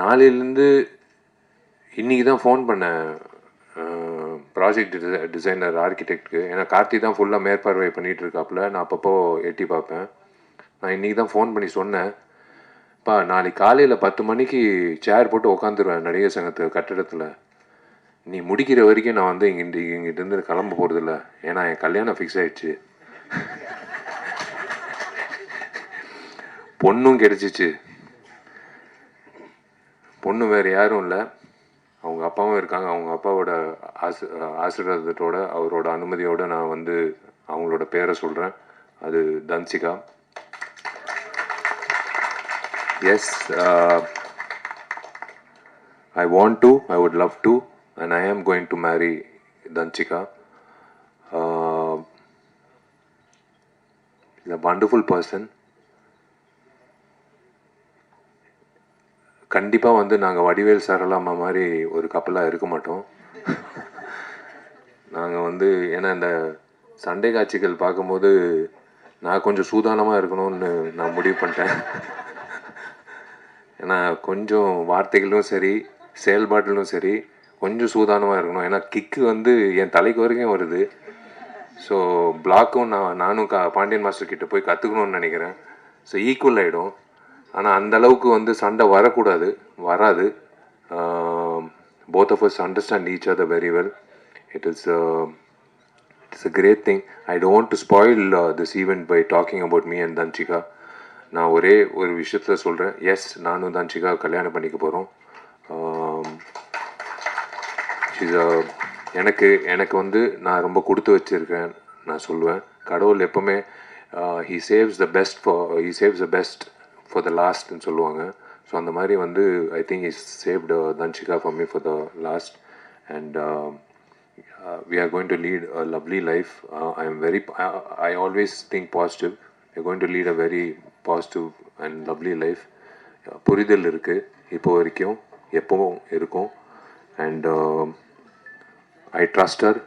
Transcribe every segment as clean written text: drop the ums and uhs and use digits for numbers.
நாளையிலேருந்து இன்றைக்கி தான் ஃபோன் பண்ணேன் ப்ராஜெக்ட் டிசைனர் ஆர்கிடெக்டுக்கு. ஏன்னா கார்த்தி தான் ஃபுல்லாக மேற்பார்வை பண்ணிகிட்டு இருக்காப்புல. நான் அப்பப்போ எட்டி பார்ப்பேன். நான் இன்றைக்கி தான் ஃபோன் பண்ணி சொன்னேன், பா நாளைக்கு காலையில் 10 மணிக்கு சேர் போட்டு உட்காந்துருவேன் நடிகர் சங்கத்து கட்டிடத்தில். நீ முடிக்கிற வரைக்கும் நான் வந்து இங்கிட்டிருந்து கிளம்ப போகிறதில்ல. ஏன்னா என் கல்யாணம் ஃபிக்ஸ் ஆகிடுச்சு, பொண்ணும் கிடச்சிச்சு. பொண்ணு வேறு யாரும் இல்லை, அவங்க அப்பாவும் இருக்காங்க. அவங்க அப்பாவோட ஆசீர்வாதத்தோட அவரோட அனுமதியோடு நான் வந்து அவங்களோட பேரை சொல்கிறேன். அது Dhansika. Yes, I want to, I would love to, and I am going to marry Danchika. He's a wonderful person. கண்டிப்பாக வந்து நாங்கள் வடிவேல் சரளாமா மாதிரி ஒரு கப்பலாக இருக்க மாட்டோம். நாங்கள் வந்து ஏன்னா இந்த சண்டை காட்சிகள் பார்க்கும்போது நான் கொஞ்சம் சூதானமாக இருக்கணும்னு நான் முடிவு பண்ணிட்டேன். ஏன்னா கொஞ்சம் வார்த்தைகளும் சரி செயல்பாட்டிலும் சரி கொஞ்சம் சூதானமாக இருக்கணும். ஏன்னா கிக்கு வந்து என் தலைக்கு வரைக்கும் வருது. ஸோ பிளாக்கும் நானும் பாண்டியன் மாஸ்டர் கிட்டே போய் கற்றுக்கணும்னு நினைக்கிறேன். ஸோ ஈக்குவல் ஆகிடும். ஆனால் அந்தளவுக்கு வந்து சண்டை வராது. Both of us understand each other very well. It's a great thing. I don't want to spoil this event by talking about me and Danchika. நான் ஒரே ஒரு விஷயத்தில் சொல்கிறேன், எஸ் நானும் தன்சிகா கல்யாணம் பண்ணிக்க போகிறோம். எனக்கு வந்து நான் ரொம்ப கொடுத்து வச்சுருக்கேன் நான் சொல்லுவேன். கடவுள் எப்போவுமே he saves the best for the lastன்னு சொல்லுவாங்க. ஸோ அந்த மாதிரி வந்து I think he saved Danchika for me for the last, and we are going to lead a lovely life. I always think positive. We are going to lead a very positive and lovely life. புரிதல் இருக்குது இப்போ வரைக்கும், எப்பவும் இருக்கும். And I trust her.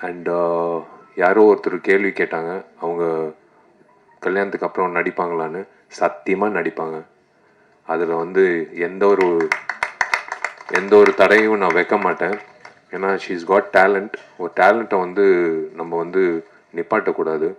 And யாரோ ஒருத்தர் கேள்வி கேட்டாங்க, அவங்க கல்யாணத்துக்கு அப்புறம் நடிப்பாங்களான்னு. சத்தியமாக நடிப்பாங்க. அதில் வந்து எந்த ஒரு தடையும் நான் வைக்க மாட்டேன். ஏன்னா ஷீ இஸ் காட் டேலண்ட். ஒரு டேலண்ட்டை வந்து நம்ம வந்து நிப்பாட்டக்கூடாது.